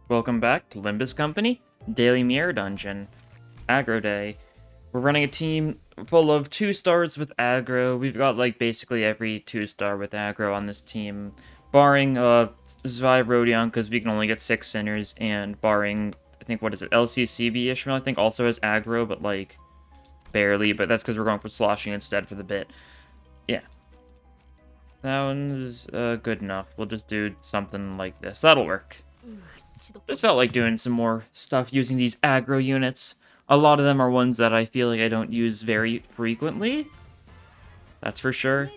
Welcome back to Limbus Company, Daily Mirror Dungeon, Aggro Day. We're running a team full of 2 stars with aggro. We've got like basically every 2-star with aggro on this team, barring Zwei Rodion because we can only get 6 sinners, and barring, I think, what is it, LCCB Ishmael, I think also has aggro, but like barely, but that's because we're going for sloshing instead for the bit. Yeah. That one's good enough. We'll just do something like this. That'll work. Just felt like doing some more stuff using these aggro units. A lot of them are ones that I feel like I don't use very frequently. That's for sure.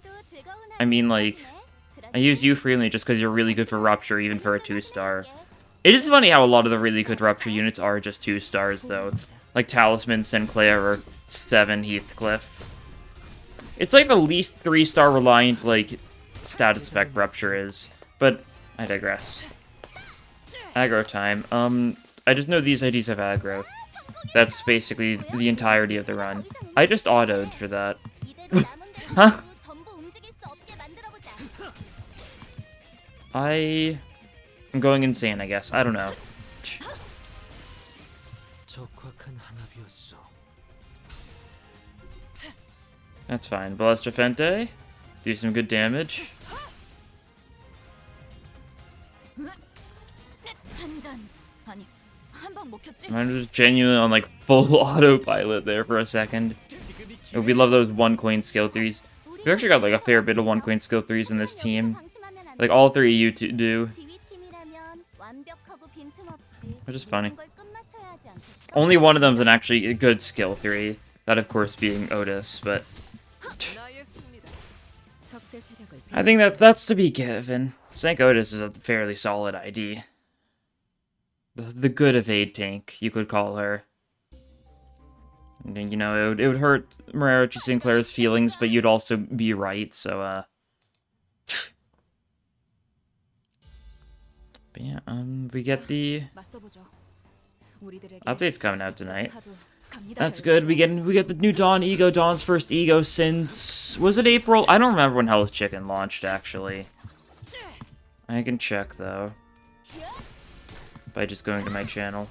I mean, like, I use you frequently just because you're really good for Rupture, even for a 2-star. It is funny how a lot of the really good Rupture units are just 2 stars, though. Like Talisman, Sinclair, or 7 Heathcliff. It's like the least 3-star reliant, like, status effect Rupture is. But I digress. Aggro time. I just know these IDs have aggro. That's basically the entirety of the run. I just autoed for that. Huh? I'm going insane, I guess. I don't know. That's fine. Ballesta Fente. Do some good damage. Mine was genuine on like full autopilot there for a second. We love those 1-coin skill 3s. We actually got like a fair bit of 1-coin skill 3s in this team. Like all 3 of you do. Which is funny. Only one of them is an actually good skill 3. That of course being Otis, but I think that's to be given. Sank Otis is a fairly solid ID. The good-of-aid tank, you could call her. And, you know, it would hurt Mariachi Sinclair's feelings, but you'd also be right, so, But yeah, we get the updates coming out tonight. That's good. We get the new Dawn E.G.O. Dawn's first E.G.O. since... Was it April? I don't remember when Hell's Chicken launched, actually. I can check, though. By just going to my channel.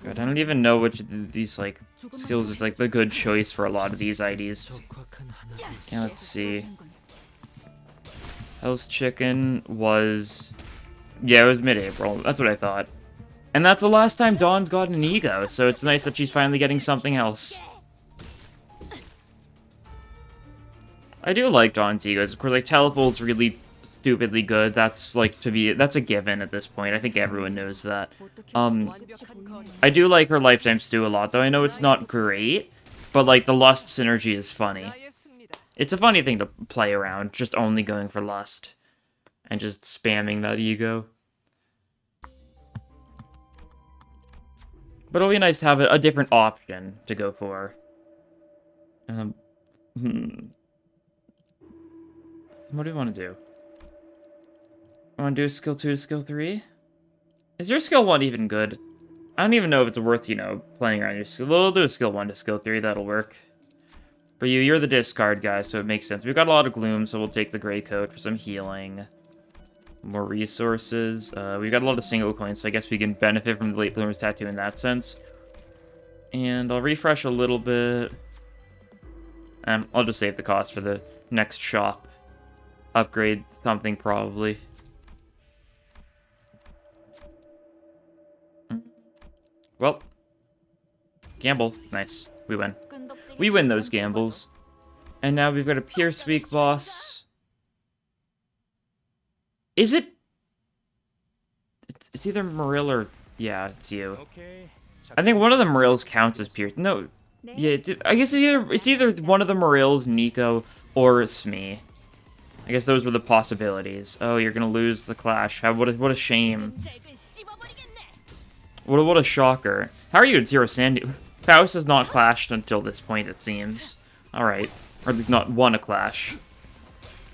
God, I don't even know which of these like skills is like the good choice for a lot of these IDs. Yeah, let's see. Hell's Chicken was... Yeah, it was mid-April. That's what I thought. And that's the last time Dawn's gotten an E.G.O, so it's nice that she's finally getting something else. I do like Dawn's E.G.Os. Of course, like, Telepul's really stupidly good. That's, like, that's a given at this point. I think everyone knows that. I do like her Lifetime Stew a lot, though. I know it's not great, but, like, the Lust synergy is funny. It's a funny thing to play around, just only going for Lust. And just spamming that E.G.O. But it'll be nice to have a different option to go for. What do we want to do? I want to do skill 2 to skill 3? Is your skill 1 even good? I don't even know if it's worth, you know, playing around your skill. We'll do a skill 1 to skill 3, that'll work. For you, you're the discard guy, so it makes sense. We've got a lot of gloom, so we'll take the gray coat for some healing. More resources. We've got a lot of single coins, so I guess we can benefit from the Late Bloomer's Tattoo in that sense. And I'll refresh a little bit. I'll just save the cost for the next shop. Upgrade something, probably. Well. Gamble. Nice. We win. We win those gambles. And now we've got a Pierce Week boss. Is it? It's either Marill or... Yeah, it's you. I think one of the Marills counts as Pierce. No. Yeah, I guess it's either one of the Marills, Nico, or Smee. I guess those were the possibilities. Oh, you're gonna lose the clash. What a shame. What a shocker. How are you at 0 Sandy? Faust has not clashed until this point, it seems. Alright. Or at least not won a clash.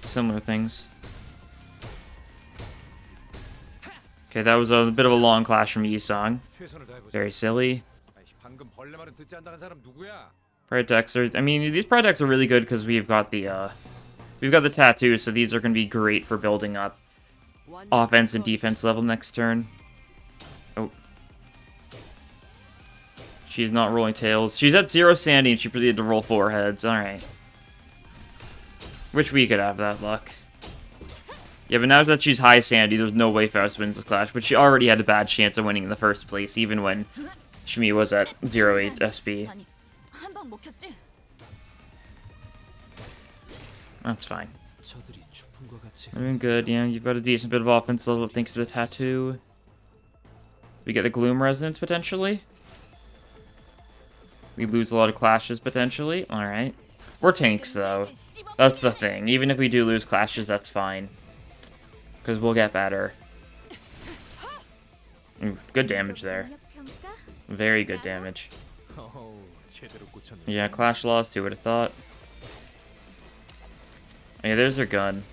Similar things. Okay, that was a bit of a long clash from Yi-Song. Very silly. Pride decks are... I mean, these Pride decks are really good because we've got the, We've got the tattoo, so these are going to be great for building up offense and defense level next turn. Oh. She's not rolling tails. She's at 0 sandy and she proceeded to roll 4 heads. Alright. Wish we could have that luck. Yeah, but now that she's high sandy, there's no way Faust wins this clash. But she already had a bad chance of winning in the first place, even when Shmi was at 0.8 SB. That's fine. I'm doing good, yeah. You've got a decent bit of offense level thanks to the tattoo. We get the Gloom Resonance, potentially. We lose a lot of clashes, potentially. Alright. We're tanks, though. That's the thing. Even if we do lose clashes, that's fine. Because we'll get better. Ooh, good damage there. Very good damage. Yeah, clash loss, who would have thought. Yeah, there's her gun.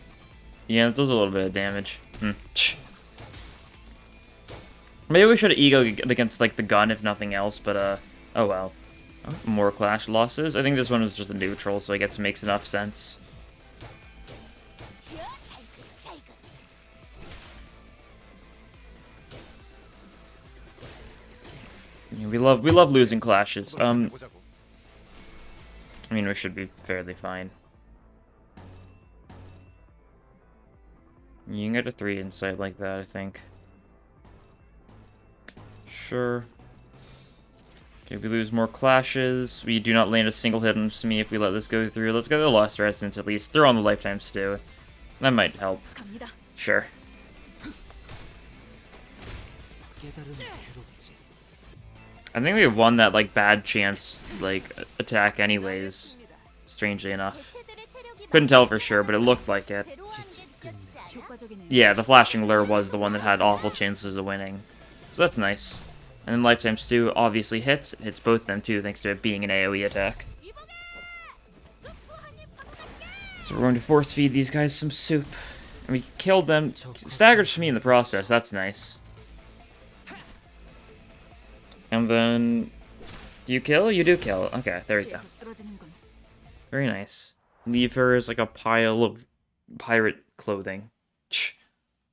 Yeah, it does a little bit of damage. Maybe we should have E.G.O against, like, the gun, if nothing else, but, oh well. More clash losses. I think this one was just a neutral, so I guess it makes enough sense. Yeah, we love losing clashes. I mean, we should be fairly fine. You can get a 3 insight like that, I think. Sure. Okay, we lose more clashes. We do not land a single hit on me if we let this go through. Let's get the Lost Resonance at least. Throw on the Lifetime Stew. That might help. Sure. I think we won that, like, bad chance, like, attack anyways. Strangely enough. Couldn't tell for sure, but it looked like it. Yeah, the Flashing Lure was the one that had awful chances of winning. So that's nice. And then Lifetime Stew obviously hits. It hits both them too, thanks to it being an AoE attack. So we're going to force feed these guys some soup. And we killed them. Staggered Shmi in the process, that's nice. And then... Do you kill? You do kill. Okay, there we go. Very nice. Leave her as like a pile of pirate clothing.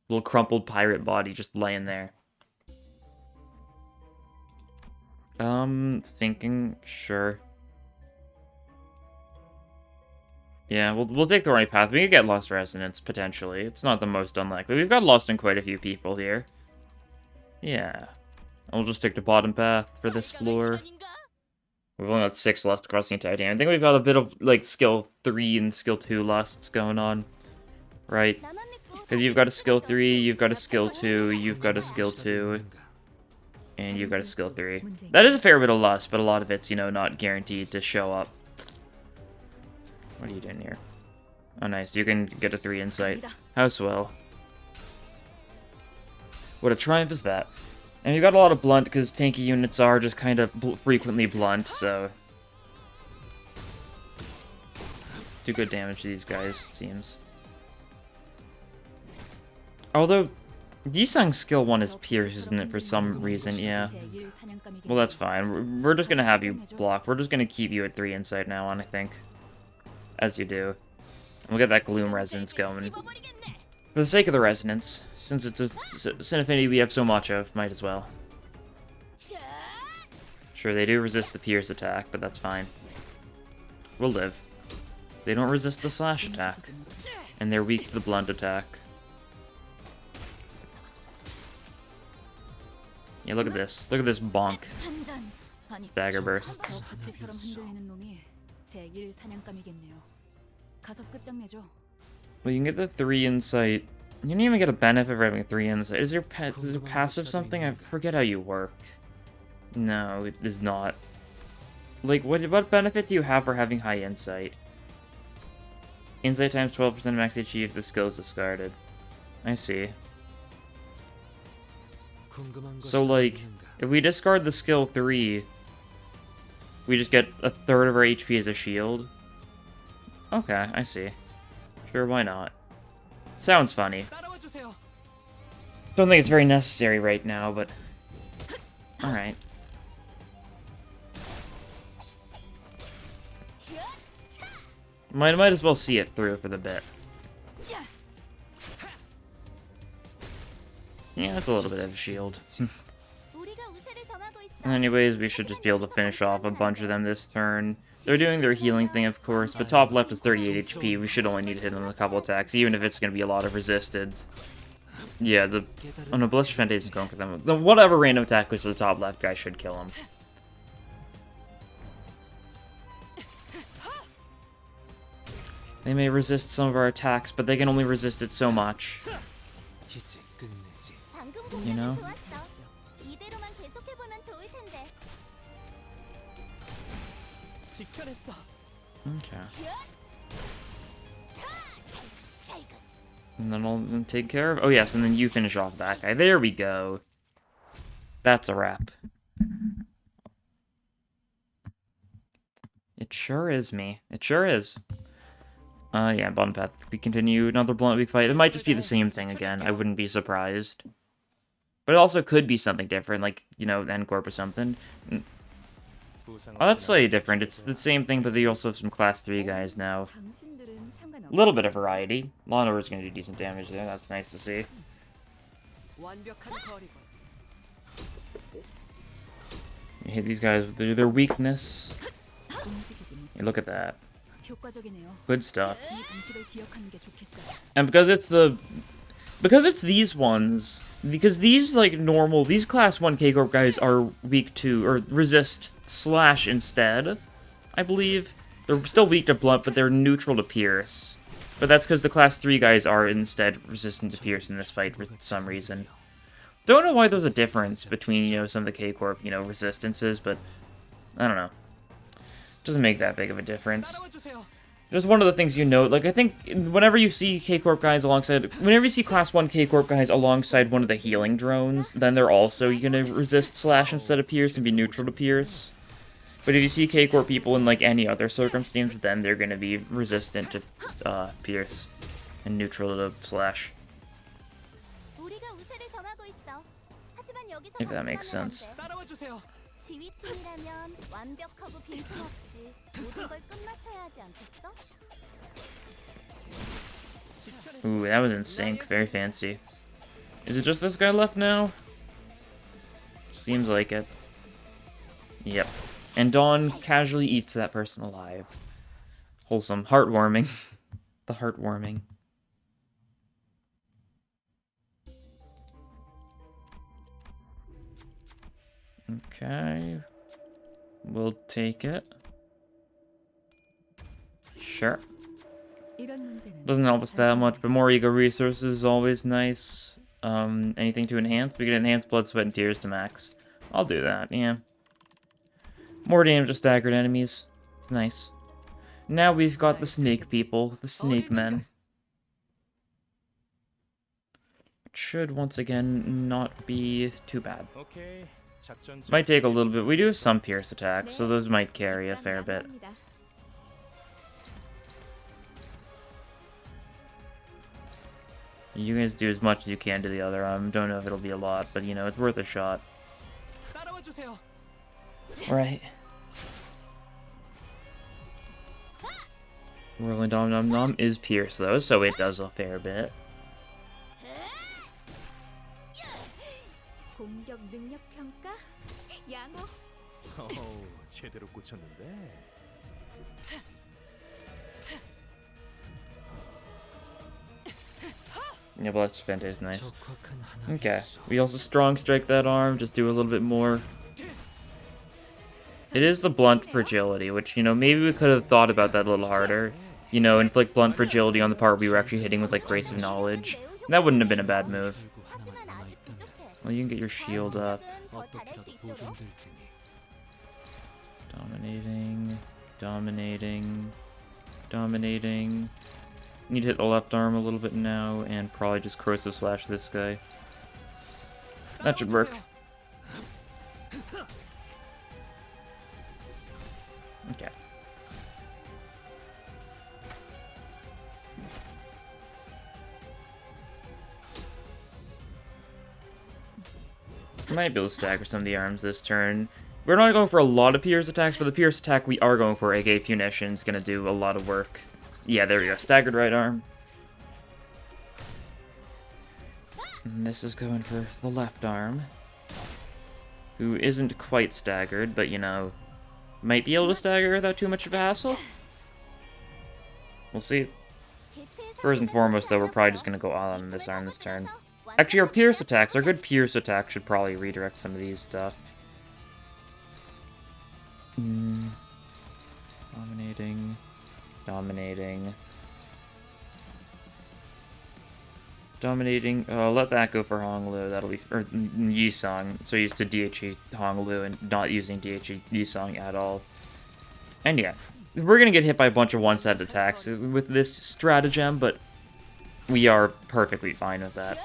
Little crumpled pirate body just laying there. Thinking, sure. Yeah, we'll take the running path. We could get Lost Resonance, potentially. It's not the most unlikely. We've got lost in quite a few people here. Yeah. We'll just take the bottom path for this floor. We've only got 6 lust across the entire game. I think we've got a bit of, like, skill 3 and skill 2 lusts going on. Right? Because you've got a skill 3, you've got a skill 2, you've got a skill 2, and you've got a skill 3. That is a fair bit of lust, but a lot of it's, you know, not guaranteed to show up. What are you doing here? Oh, nice. You can get a 3 insight. How swell. What a triumph is that. And you've got a lot of blunt, because tanky units are just kind of frequently blunt, so... do good damage to these guys, it seems. Although, Disang's skill 1 is Pierce, isn't it, for some reason? Yeah. Well, that's fine. We're just gonna have you block. We're just gonna keep you at 3 insight now on, I think. As you do. And we'll get that Gloom Resonance going. For the sake of the Resonance, since it's a Sin Affinity we have so much of, might as well. Sure, they do resist the Pierce attack, but that's fine. We'll live. They don't resist the Slash attack. And they're weak to the Blunt attack. Yeah, look at this. Look at this bonk. Dagger bursts. Well, you can get the 3 insight. You don't even get a benefit for having a 3 insight. Is your passive something? I forget how you work. No, it is not. Like, what benefit do you have for having high insight? Insight times 12% max HP if the skill is discarded. I see. So, like, if we discard the skill 3, we just get a third of our HP as a shield? Okay, I see. Sure, why not? Sounds funny. Don't think it's very necessary right now, but... alright. Might as well see it through for the bit. Yeah, that's a little bit of a shield. Anyways, we should just be able to finish off a bunch of them this turn. They're doing their healing thing, of course, but top left is 38 HP. We should only need to hit them with a couple attacks, even if it's going to be a lot of resisted. Yeah, oh no, Ballistic Fente isn't going for them. Whatever random attack goes to the top left guy should kill him. They may resist some of our attacks, but they can only resist it so much. You know? Okay. And then I'll take care of... Oh yes, and then you finish off that guy. There we go. That's a wrap. It sure is me. It sure is. Yeah, bottom path. We continue another blunt week fight. It might just be the same thing again. I wouldn't be surprised. But it also could be something different, like, you know, N-Corp or something. Oh, that's slightly different. It's the same thing, but they also have some class 3 guys now. A little bit of variety. Lawnmower's gonna do decent damage there. That's nice to see. You hit these guys with their weakness. Hey, look at that. Good stuff. And because it's these ones, because these like normal, these class 1 K-Corp guys are weak to, or resist slash instead, I believe. They're still weak to blunt, but they're neutral to pierce. But that's because the class 3 guys are instead resistant to pierce in this fight for some reason. Don't know why there's a difference between, you know, some of the K-Corp, you know, resistances, but I don't know. Doesn't make that big of a difference. Just one of the things you note, like, I think whenever you see K-Corp guys alongside, whenever you see class 1 K-Corp guys alongside one of the healing drones, then they're also gonna resist slash instead of pierce and be neutral to pierce. But if you see K-Corp people in, like, any other circumstance, then they're gonna be resistant to pierce and neutral to slash. If that makes sense. Ooh, that was in sync. Very fancy. Is it just this guy left now? Seems like it. Yep. And Dawn casually eats that person alive. Wholesome. Heartwarming. The heartwarming. Okay. We'll take it. Sure. Doesn't help us that much, but more ego resources is always nice. Anything to enhance? We can enhance blood, sweat, and tears to max. I'll do that, yeah. More damage to staggered enemies. It's nice. Now we've got the snake people, the snake men. It should, once again, not be too bad. Might take a little bit. We do have some pierce attacks, so those might carry a fair bit. You guys do as much as you can to the other arm. Don't know if it'll be a lot, but you know, it's worth a shot. Right. Whirling Dom Nom Nom is pierce though, so it does a fair bit. Yeah, Ballistic Fente is nice. Okay, we also strong strike that arm, just do a little bit more. It is the blunt fragility, which, you know, maybe we could have thought about that a little harder. You know, inflict blunt fragility on the part we were actually hitting with, like, Grace of Knowledge. That wouldn't have been a bad move. Well, you can get your shield up. Dominating. Dominating. Dominating. Need to hit the left arm a little bit now, and probably just corrosive slash this guy. That should work. Okay. Might be able to stagger some of the arms this turn. We're not going for a lot of Pierce attacks, but the Pierce attack we are going for, aka Punition, is going to do a lot of work. Yeah, there we go. Staggered right arm. And this is going for the left arm. Who isn't quite staggered, but, you know, might be able to stagger without too much of a hassle. We'll see. First and foremost, though, we're probably just going to go all on this arm this turn. Actually, our Pierce attacks, our good Pierce attack should probably redirect some of these stuff. Dominating. Dominating. Dominating. Oh, let that go for Honglu. That'll be... Or Yi-Song. So used to DHE Honglu and not using DHE Yi-Song at all. And yeah. We're gonna get hit by a bunch of one-sided attacks with this stratagem, but we are perfectly fine with that.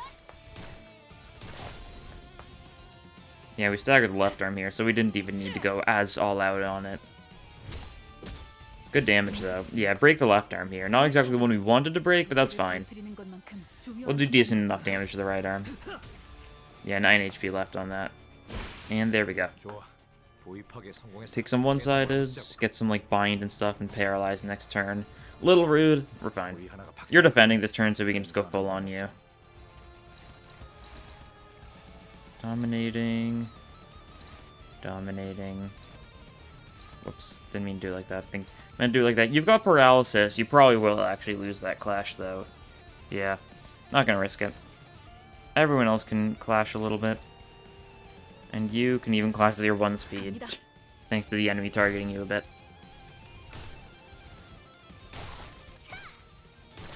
Yeah, we staggered the left arm here, so we didn't even need to go as all-out on it. Good damage, though. Yeah, break the left arm here. Not exactly the one we wanted to break, but that's fine. We'll do decent enough damage to the right arm. Yeah, 9 HP left on that. And there we go. Take some one-sideds, get some, like, bind and stuff, and paralyze next turn. Little rude, we're fine. You're defending this turn, so we can just go full on you. Dominating. Dominating. Whoops, didn't mean to do it like that. I think I meant to do it like that. You've got paralysis. You probably will actually lose that clash, though. Yeah, not gonna risk it. Everyone else can clash a little bit. And you can even clash with your 1 speed. Thanks to the enemy targeting you a bit.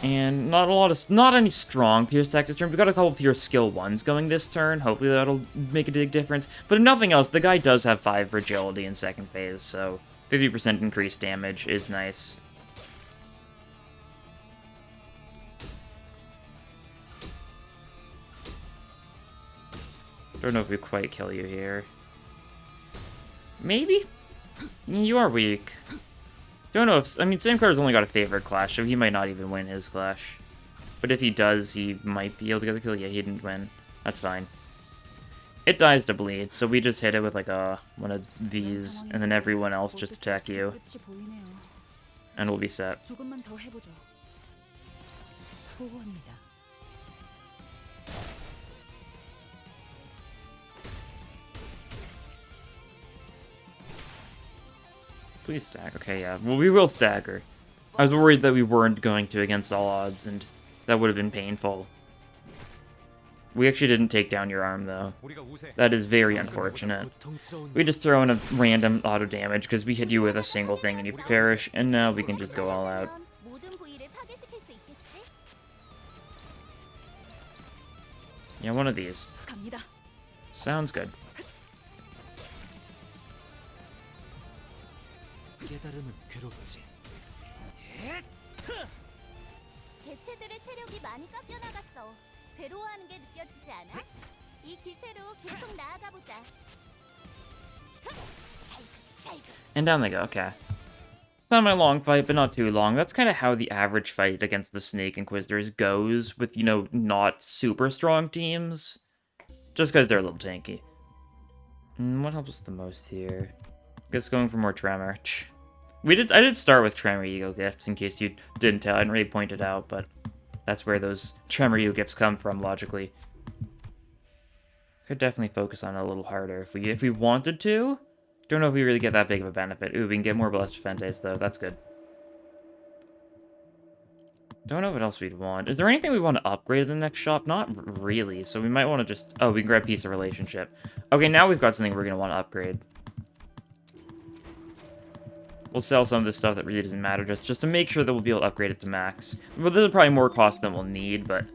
And not any strong Pierce attacks this turn. We've got a couple Pierce skill 1s going this turn. Hopefully that'll make a big difference. But if nothing else, the guy does have 5 fragility in second phase, so 50% increased damage is nice. Don't know if we quite kill you here. Maybe? You are weak. Don't know if... I mean, Samcar's only got a favorite clash, so he might not even win his clash. But if he does, he might be able to get the kill. Yeah, he didn't win. That's fine. It dies to bleed, so we just hit it with, like, one of these, and then everyone else just attack you. And we'll be set. Please stagger. Okay, yeah. Well, we will stagger. I was worried that we weren't going to against all odds, and that would have been painful. We actually didn't take down your arm, though. That is very unfortunate. We just throw in a random auto damage because we hit you with a single thing and you perish, and now we can just go all out. Yeah, one of these. Sounds good. And down they go, okay. Not my long fight, but not too long. That's kind of how the average fight against the Snake Inquisitors goes with, you know, not super strong teams. Just because they're a little tanky. What helps us the most here? I guess going for more Tremor. I did start with Tremor E.G.O gifts, in case you didn't tell. I didn't really point it out, but that's where those Tremor E.G.O gifts come from, logically. Could definitely focus on it a little harder if we wanted to. Don't know if we really get that big of a benefit. Ooh, we can get more Blessed Defendes, though. That's good. Don't know what else we'd want. Is there anything we want to upgrade in the next shop? Not really, so we might want to just... Oh, we can grab Piece of Relationship. Okay, now we've got something we're going to want to upgrade. We'll sell some of this stuff that really doesn't matter, just to make sure that we'll be able to upgrade it to max. Well, this is probably more cost than we'll need, but...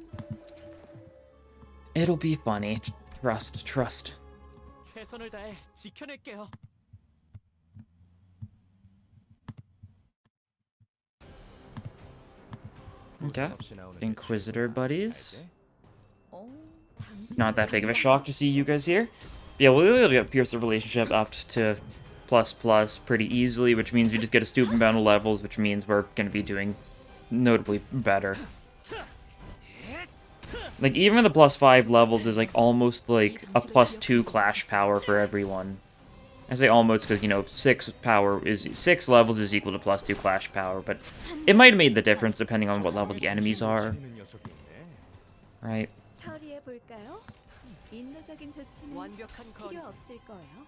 It'll be funny. Trust. Okay. Inquisitor buddies. Not that big of a shock to see you guys here. Yeah, we'll be able to get Pierce the Relationship up to ++ pretty easily, which means we just get a stupid amount of levels, which means we're going to be doing notably better. Like, even the +5 levels is, like, almost, like, a +2 clash power for everyone. I say almost because, you know, 6 levels is equal to +2 clash power, but it might have made the difference depending on what level the enemies are. Right? 처리해볼까요? 인도적인 조치는 필요 없을 거예요.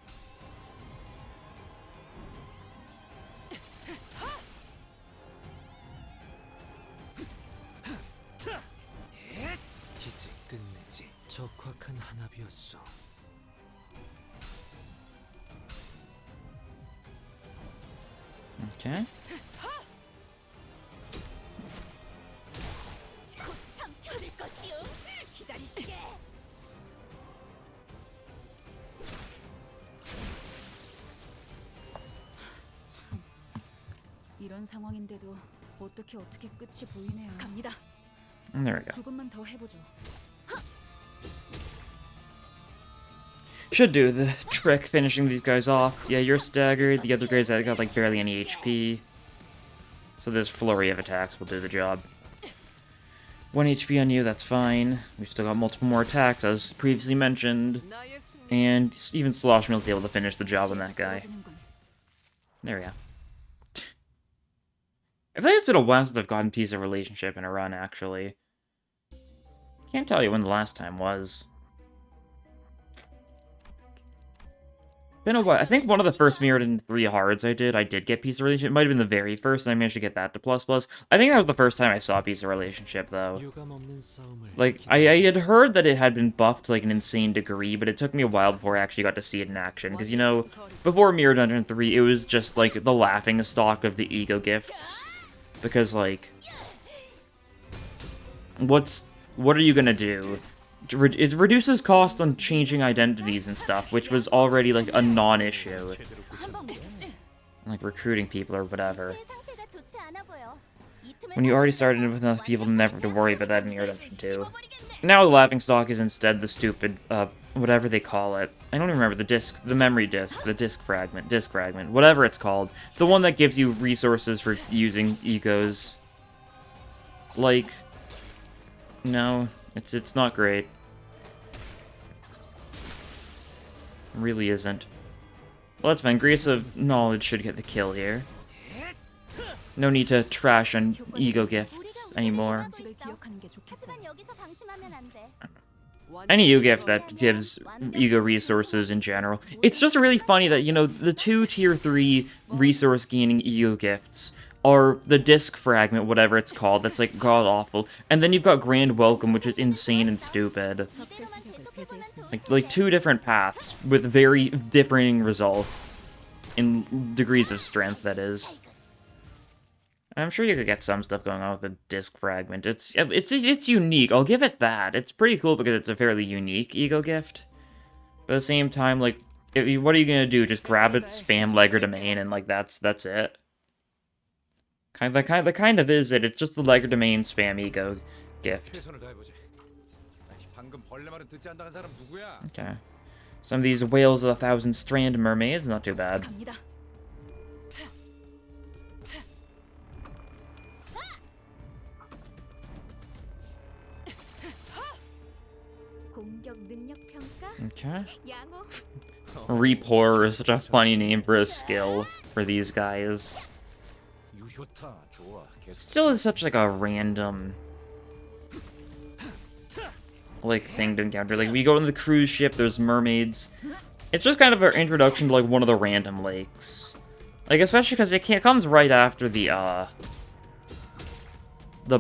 이제 끝내지. 적확한 한압이었어. Okay. 곧 삼켜질 것이오. 기다리시게. 참, 이런 상황인데도 어떻게 끝이 보이네요. 갑니다. And there we go. 조금만 더 해보죠. Should do the trick, finishing these guys off. Yeah, you're staggered. The other guys that got like barely any HP. So this flurry of attacks will do the job. 1 HP on you, that's fine. We've still got multiple more attacks, as previously mentioned. And even Slosh Mill's able to finish the job on that guy. There we go. I think it's been a while since I've gotten Piece of Relationship in a run, actually. Can't tell you when the last time was. Been a while. I think one of the first Mirrored in 3 Hards I did get Piece of Relationship. It might have been the very first, and I managed to get that to ++. I think that was the first time I saw Piece of Relationship, though. Like, I had heard that it had been buffed to, like, an insane degree, but it took me a while before I actually got to see it in action. Because, you know, before Mirror Dungeon 3, it was just, like, the laughing stock of the E.G.O gifts. Because, like, what are you gonna do? It reduces cost on changing identities and stuff, which was already, like, a non-issue. Like, recruiting people or whatever. When you already started with enough people to never have to worry about that in your Dungeon 2. Now the laughingstock is instead the stupid, whatever they call it. I don't even remember, the memory disc, the disc fragment, whatever it's called. The one that gives you resources for using E.G.Os. Like, no, it's not great. It really isn't. Well, that's fine. Grace of Knowledge should get the kill here. No need to trash on E.G.O gifts anymore. Any E.G.O gift that gives E.G.O resources in general. It's just really funny that, you know, the 2 tier 3 resource gaining E.G.O gifts are the disc fragment, whatever it's called, that's like god-awful. And then you've got Grand Welcome, which is insane and stupid. Like 2 different paths with very differing results. In degrees of strength, that is. I'm sure you could get some stuff going on with the disc fragment. It's unique, I'll give it that. It's pretty cool because it's a fairly unique E.G.O gift. But at the same time, like, what are you gonna do? Just grab it, spam Legerdemain, and like that's it. That kind of is it. It's just the Legerdemain spam E.G.O gift. Okay. Some of these Whales of 1,000 Strand mermaids, not too bad. Okay. Reap Horror is such a funny name for a skill for these guys. Still is such like a random like thing to encounter. Like we go on the cruise ship, there's mermaids. It's just kind of our introduction to like one of the random lakes. Like especially because it comes right after the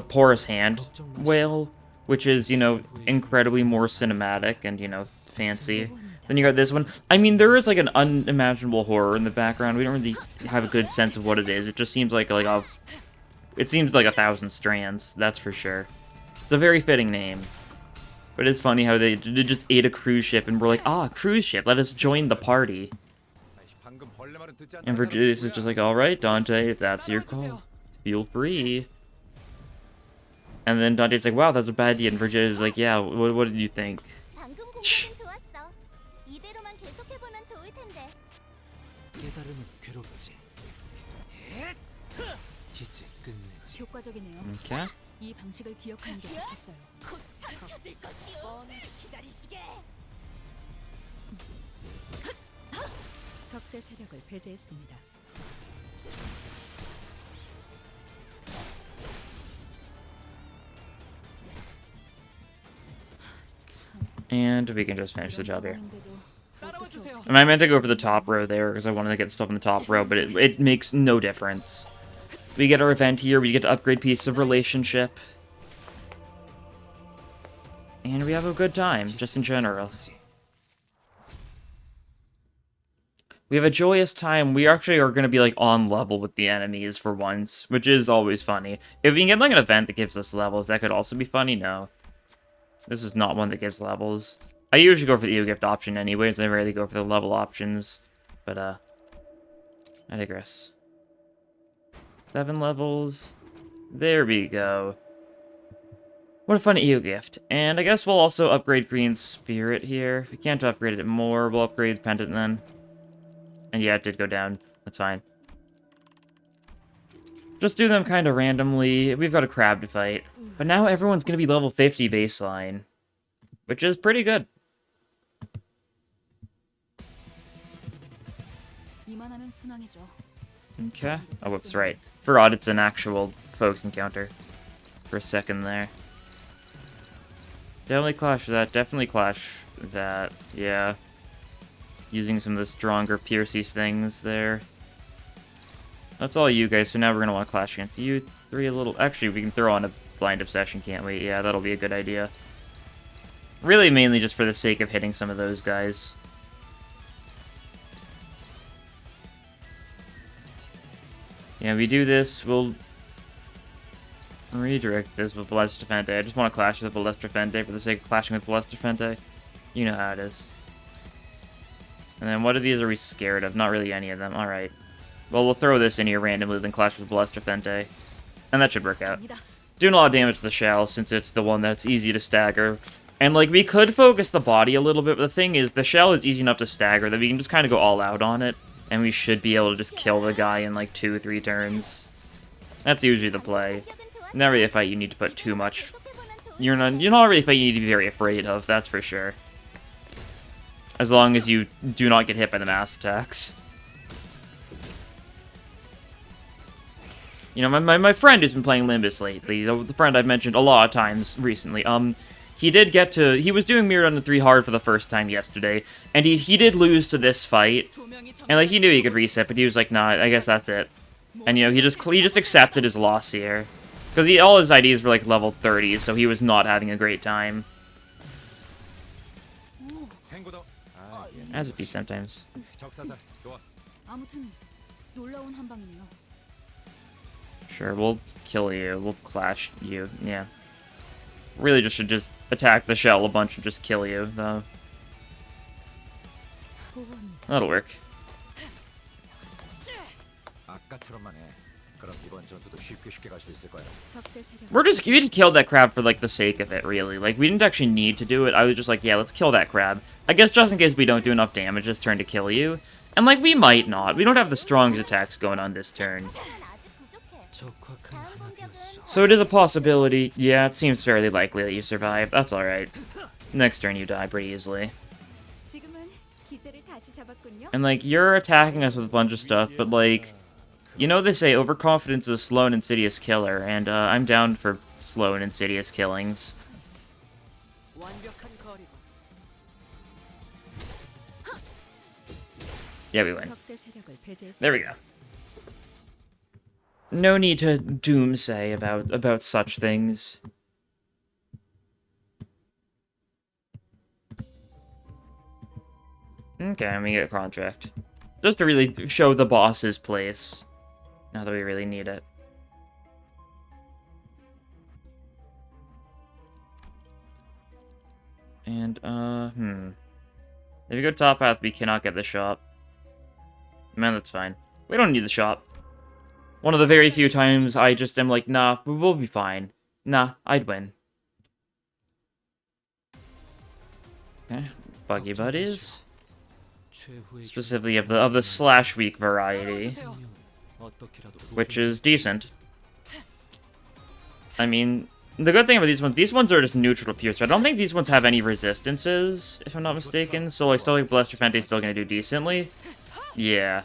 Porous Hand whale, which is, you know, incredibly more cinematic and, you know, fancy. Then you got this one. I mean, there is like an unimaginable horror in the background. We don't really have a good sense of what it is. It just seems like it seems like 1,000 strands, that's for sure. It's a very fitting name. But it's funny how they just ate a cruise ship and were like, ah, cruise ship, let us join the party. And Virgilius is just like, alright, Dante, if that's your call, feel free. And then Dante's like, wow, that's a bad idea. And Virgilius is like, yeah, what did you think? Okay. 적대 세력을 배제했습니다. And we can just finish the job here. 상황인데도 어떻게 And I meant to go for the top row there because I wanted to get stuff in the top row, but it makes no difference. We get our event here, we get to upgrade Piece of Relationship. And we have a good time, just in general. We have a joyous time. We actually are going to be, like, on level with the enemies for once, which is always funny. If we can get, like, an event that gives us levels, that could also be funny. No. This is not one that gives levels. I usually go for the gift option anyways. I rarely go for the level options. But, I digress. 7 levels. There we go. What a fun EO gift. And I guess we'll also upgrade Green's Spirit here. If we can't upgrade it more, we'll upgrade Pendant then. And yeah, it did go down. That's fine. Just do them kind of randomly. We've got a crab to fight. But now everyone's going to be level 50 baseline. Which is pretty good. 이만하면 순항이죠. Okay. Oh, whoops, right. Forgot it's an actual folks encounter. For a second there. Definitely clash that. Definitely clash that. Yeah. Using some of the stronger Pierces things there. That's all you guys, so now we're going to want to clash against you three a little. Actually, we can throw on a Blind Obsession, can't we? Yeah, that'll be a good idea. Really mainly just for the sake of hitting some of those guys. Yeah, we do this, we'll redirect this with Blessed Defende. I just want to clash with Blessed Defende for the sake of clashing with Blessed Defende. You know how it is. And then what of these are we scared of? Not really any of them. Alright. Well, we'll throw this in here randomly, then clash with Blessed Defende. And that should work out. Doing a lot of damage to the shell, since it's the one that's easy to stagger. And, like, we could focus the body a little bit, but the thing is, the shell is easy enough to stagger that we can just kind of go all out on it. And we should be able to just kill the guy in, like, 2 or 3 turns. That's usually the play. Not really a fight you need to put too much. You're not really a fight you need to be very afraid of, that's for sure. As long as you do not get hit by the mass attacks. You know, my friend who's been playing Limbus lately, the friend I've mentioned a lot of times recently, he was doing Mirror Dungeon 3 hard for the first time yesterday, and he did lose to this fight, and like he knew he could reset, but he was like, nah, I guess that's it. And you know, he just accepted his loss here, because all his IDs were like level 30, so he was not having a great time. As it be sometimes. 아무튼 놀라운 한 방이네요. Sure, we'll kill you, we'll clash you, yeah. Really just should just attack the shell a bunch and just kill you, though. That'll work. We just killed that crab for, like, the sake of it, really. Like, we didn't actually need to do it. I was just like, yeah, let's kill that crab. I guess just in case we don't do enough damage this turn to kill you. And, like, we might not. We don't have the strongest attacks going on this turn. So it is a possibility. Yeah, it seems fairly likely that you survive. That's alright. Next turn you die pretty easily. And, like, you're attacking us with a bunch of stuff, but, like, you know they say overconfidence is a slow and insidious killer, and I'm down for slow and insidious killings. Yeah, we win. There we go. No need to doomsay about such things. Okay, and we get a contract. Just to really show the boss's place. Now that we really need it. And, if we go top path, we cannot get the shop. Man, that's fine. We don't need the shop. One of the very few times I just am like, nah, we'll be fine. Nah, I'd win. Okay, Buggy Buddies. Specifically of the slash week variety. Which is decent. I mean, the good thing about these ones are just neutral to pierce. I don't think these ones have any resistances, if I'm not mistaken. So, like, still like Blessed Defende is still going to do decently. Yeah.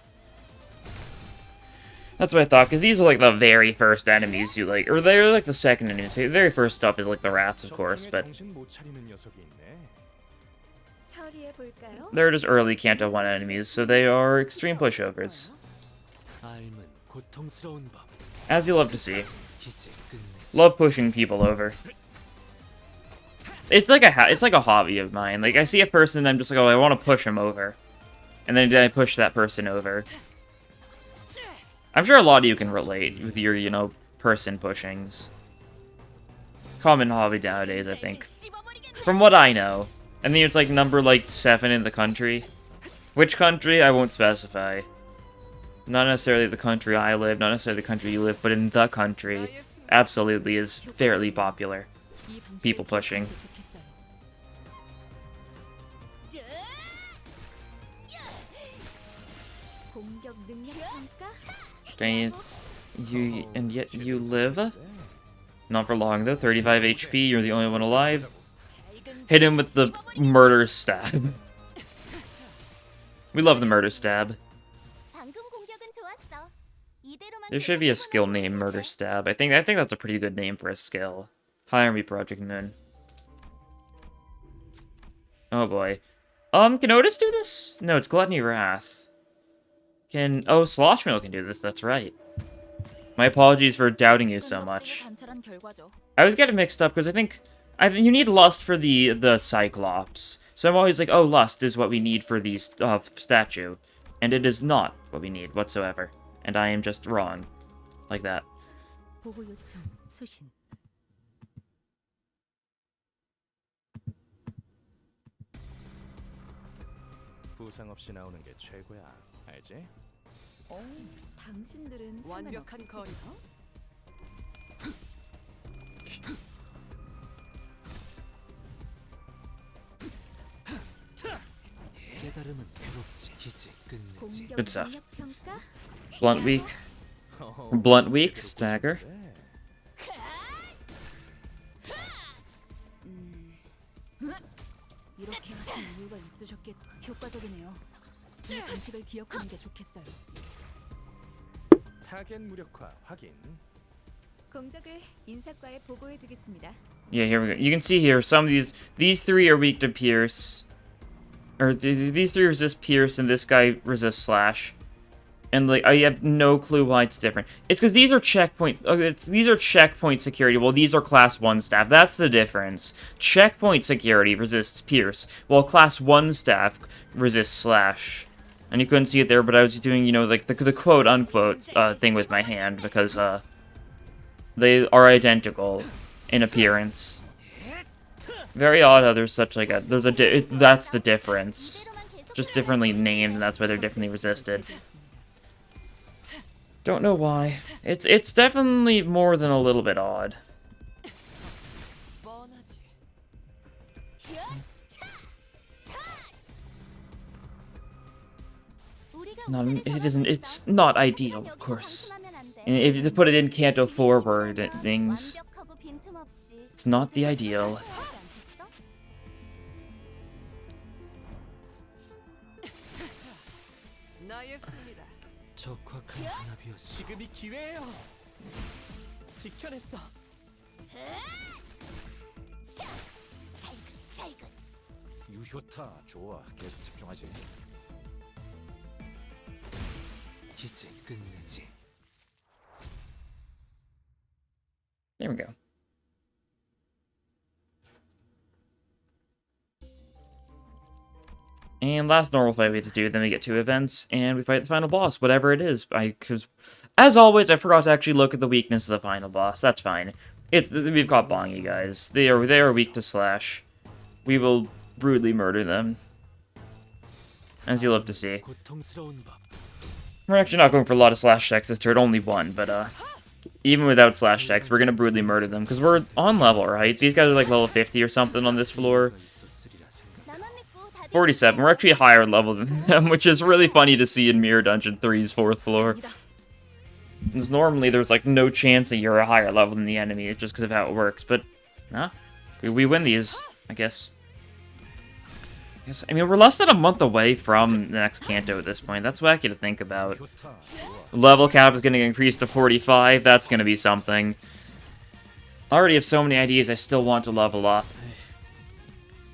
That's what I thought, because these are like the very first enemies you like, or they're like the second enemies. The very first stuff is like the rats, of course, but they're just early Kanto 1 enemies, so they are extreme pushovers. 삶은 고통스러운 법. As you love to see. 이제 끝내지. Love pushing people over. It's like a hobby of mine. Like, I see a person and I'm just like, oh, I want to push him over. And then I push that person over. I'm sure a lot of you can relate with your, you know, person pushings. Common hobby nowadays, I think. From what I know. I think it's like number like 7 in the country. Which country? I won't specify. Not necessarily the country I live, not necessarily the country you live, but in the country, absolutely is fairly popular. People pushing. Dang, it's you, and yet you live? Not for long though, 35 HP, you're the only one alive. Hit him with the murder stab. We love the murder stab. There should be a skill named Murder Stab. I think that's a pretty good name for a skill. Hire me, Project Moon. Oh boy. Can Otis do this? No, it's Gluttony Wrath. Oh, Sloshmill can do this, that's right. My apologies for doubting you so much. I always get it mixed up because I think you need Lust for the Cyclops. So I'm always like, oh, Lust is what we need for the statue. And it is not what we need whatsoever. And I am just wrong. Like that. 부상 없이 나오는 게 최고야. 알지? 당신들은 완벽한 거리다. 깨달음은 괴롭지. 이제 끝내지. Good stuff. Blunt weak. Blunt weak. Stagger. 이렇게 하신 이유가 있으셨겠. 효과적이네요. 이 방식을 기억하는 게 좋겠어요. 타겟 무력화 확인. 공적을 인사과에 보고해 두겠습니다. Yeah, here we go. You can see here some of these three are weak to pierce. Or these three resist pierce and this guy resists slash. And like I have no clue why it's different. It's because these are checkpoints. These are checkpoint security. Well, these are class 1 staff. That's the difference. Checkpoint security resists pierce, while class 1 staff resists slash. And you couldn't see it there, but I was doing, you know, like the quote unquote thing with my hand because they are identical in appearance. Very odd how there's such like that's the difference. It's just differently named, and that's why they're differently resisted. Don't know why. It's definitely more than a little bit odd. It isn't. It's not ideal, of course. And if you put it in Kanto forward things, it's not the ideal. 적확한 한압이었어. 지금이 기회예요. 지켜냈어. 유효타 좋아. 계속 집중하지. 이제 끝내지. There we go. And last normal fight we have to do, then we get 2 events, and we fight the final boss, whatever it is. Because, as always, I forgot to actually look at the weakness of the final boss. That's fine. We've got Bongi, guys. They are weak to slash. We will brutally murder them. As you love to see. We're actually not going for a lot of slash checks this turn, only 1, but even without slash checks, we're gonna brutally murder them, because we're on level, right? These guys are like level 50 or something on this floor. 47. We're actually a higher level than them, which is really funny to see in Mirror Dungeon 3's 4th floor. Because normally there's like no chance that you're a higher level than the enemy, it's just because of how it works, but nah, we win these, I guess. I mean, we're less than a month away from the next Kanto at this point. That's wacky to think about. Level cap is going to increase to 45. That's going to be something. I already have so many ideas I still want to level up.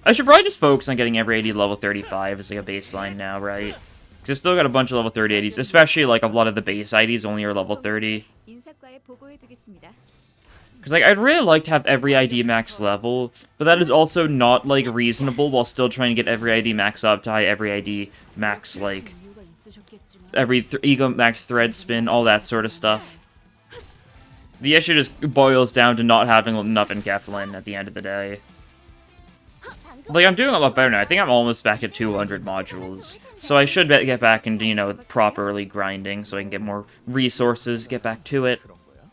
I should probably just focus on getting every ID level 35 as like a baseline now, right? Because I've still got a bunch of level 30 IDs, especially like a lot of the base IDs only are level 30. 인사과에 보고해두겠습니다. Because like, I'd really like to have every ID max level, but that is also not like reasonable while still trying to get every ID max up to high every ID max, like, 이유가 있으셨겠지만 every ego max thread spin, all that sort of stuff. The issue just boils down to not having enough enkephalin at the end of the day. Like, I'm doing a lot better now. I think I'm almost back at 200 modules. So I should get back into, you know, properly grinding so I can get more resources, get back to it.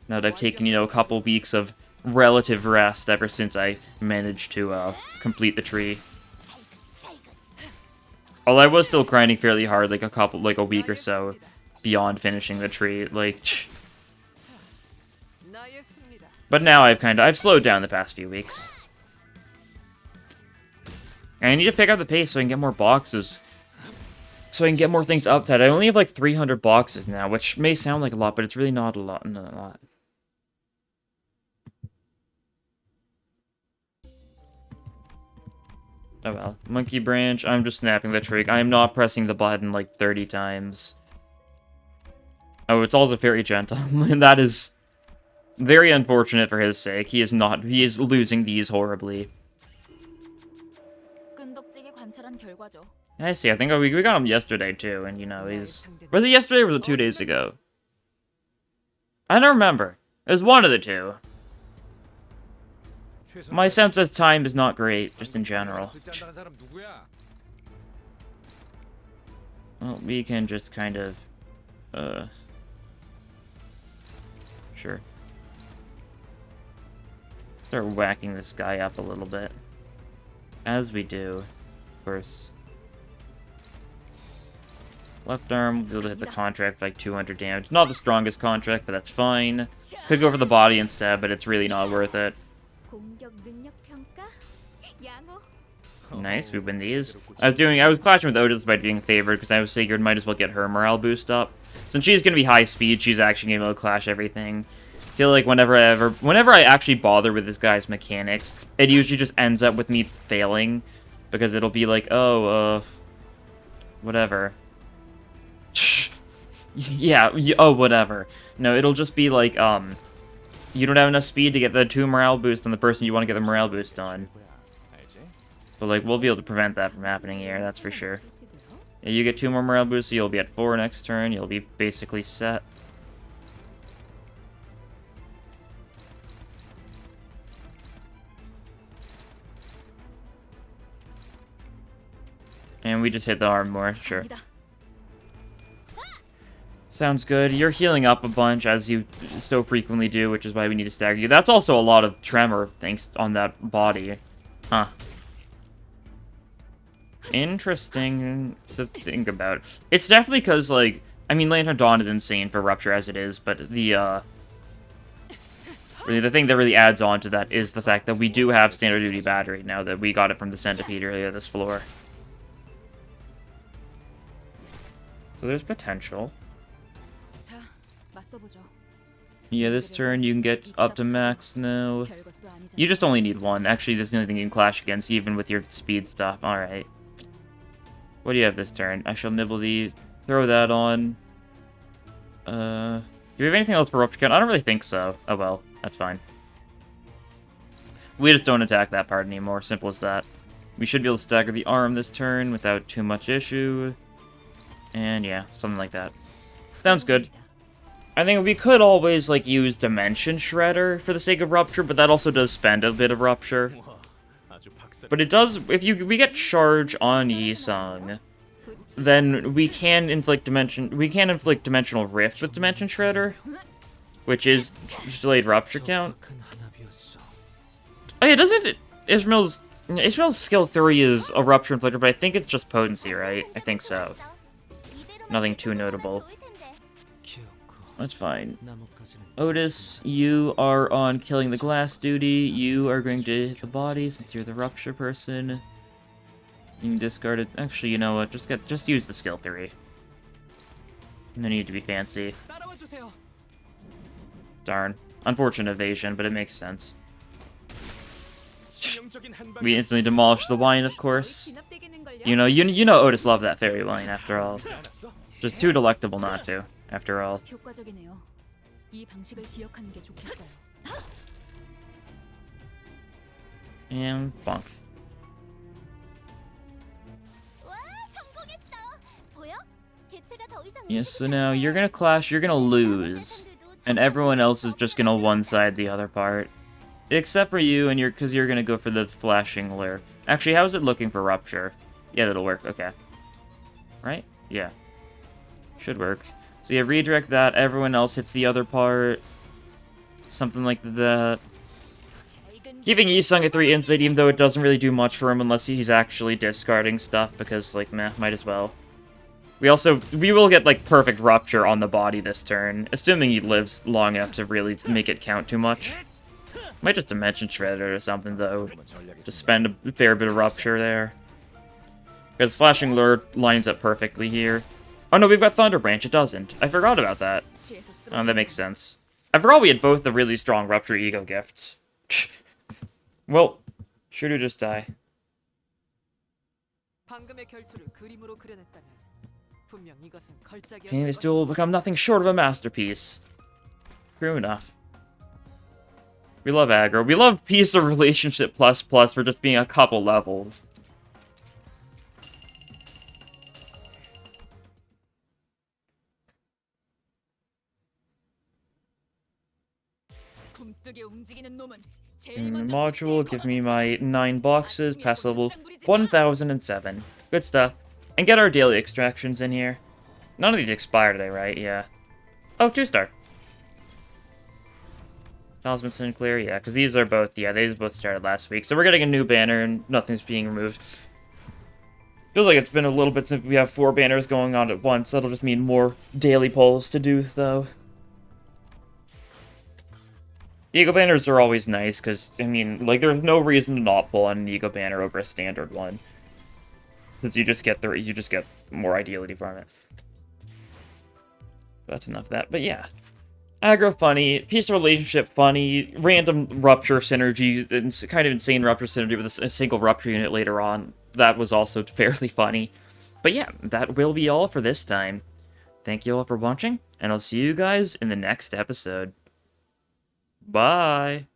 Now that I've taken, you know, a couple weeks of relative rest ever since I managed to complete the tree. Although I was still grinding fairly hard, like a week or so beyond finishing the tree, like. But now I've slowed down the past few weeks. And I need to pick up the pace so I can get more boxes. So I can get more things uptight. I only have like 300 boxes now, which may sound like a lot, but it's really not a lot. Not a lot. Oh well. Monkey branch, I'm just snapping the twig. I am not pressing the button like 30 times. Oh, it's also very gentle. And that is very unfortunate for his sake. He is losing these horribly. 끈덕지게 관찰한 결과죠. I see, I think we got him yesterday too, and you know, he's... Was it yesterday or was it 2 days ago? I don't remember. It was one of the two. My sense of time is not great, just in general. Well, we can just kind of... Sure. Start whacking this guy up a little bit. As we do, of course. Left arm, we'll be able to hit the contract for like 200 damage. Not the strongest contract, but that's fine. Could go for the body instead, but it's really not worth it. 공격 능력 평가? 양호. Nice, we win these. I was clashing with Otis by being favored because I was figured might as well get her morale boost up. Since she's gonna be high speed, she's actually gonna be able to clash everything. I feel like whenever I actually bother with this guy's mechanics, it usually just ends up with me failing because it'll be like, oh, whatever. Yeah, oh, whatever. No, it'll just be like, you don't have enough speed to get the 2 morale boost on the person you want to get the morale boost on. But, like, we'll be able to prevent that from happening here, that's for sure. Yeah, you get 2 more morale boosts, so you'll be at 4 next turn. You'll be basically set. And we just hit the arm more, sure. Sounds good. You're healing up a bunch, as you so frequently do, which is why we need to stagger you. That's also a lot of tremor, thanks on that body. Huh. Interesting to think about. It's definitely because, like, I mean, Lantern Dawn is insane for Rupture as it is, but the thing that really adds on to that is the fact that we do have standard duty battery now that we got it from the Centipede earlier this floor. So there's potential. 자, 맞서보죠. Yeah, this turn you can get up to max now. 별것도 아니잖아. You just only need 1. Actually, there's the only thing you can clash against, even with your speed stuff. Alright. What do you have this turn? I shall nibble the... Throw that on. Do we have anything else for Rupture Count? I don't really think so. Oh well, that's fine. We just don't attack that part anymore. Simple as that. We should be able to stagger the arm this turn without too much issue. And yeah, something like that. Sounds good. I think we could always, like, use Dimension Shredder for the sake of Rupture, but that also does spend a bit of Rupture. But it does, if we get Charge on Yi-Sung, then we can inflict Dimensional Rift with Dimension Shredder, which is delayed Rupture count. Oh yeah, doesn't Ishmael's skill 3 is a Rupture Inflictor, but I think it's just potency, right? I think so. Nothing too notable. That's fine. Otis, you are on killing the glass duty. You are going to hit the body since you're the Rupture person. You can discard it. Actually, you know what? Just use the skill 3. No need to be fancy. Darn. Unfortunate evasion, but it makes sense. We instantly demolish the wine, of course. You know Otis loved that fairy wine, after all. Just too delectable not to, after all. 효과적이네요. 이 방식을 기억하는 게 좋겠어요. And bonk. Yes, so now you're gonna clash, you're gonna lose. And everyone else is just gonna one-side the other part. Except for you, and because you're gonna go for the flashing lure. Actually, how's it looking for rupture? Yeah, that'll work, okay. Right? Yeah. Should work. So yeah, redirect that, everyone else hits the other part. Something like that. Keeping Yi-Sung at 3 insight, even though it doesn't really do much for him unless he's actually discarding stuff, because, like, meh, might as well. We will get, like, perfect rupture on the body this turn, assuming he lives long enough to really make it count too much. Might just Dimension Shredder or something, though, to spend a fair bit of rupture there. Because Flashing Lure lines up perfectly here. Oh no, we've got Thunder Branch, it doesn't. I forgot about that. Oh, that makes sense. I forgot we had both the really strong Rupture E.G.O gifts. Well, sure to just die. And this duel will become nothing short of a masterpiece. True enough. We love aggro. We love Piece of Relationship plus for just being a couple levels. And the module, give me my 9 boxes, pass level 1007. Good stuff. And get our daily extractions in here. None of these expire today, right? Yeah. Oh, 2-star. Talisman Sinclair, yeah, because these are both, yeah, they both started last week. So we're getting a new banner and nothing's being removed. Feels like it's been a little bit since we have 4 banners going on at once. That'll just mean more daily polls to do, though. E.G.O banners are always nice, because, I mean, like, there's no reason to not pull on an E.G.O banner over a standard one. Since you just get more ideality from it. That's enough of that, but yeah. Aggro funny, Piece of Relationship funny, random Rupture synergy, and kind of insane Rupture synergy with a single Rupture unit later on. That was also fairly funny. But yeah, that will be all for this time. Thank you all for watching, and I'll see you guys in the next episode. Bye!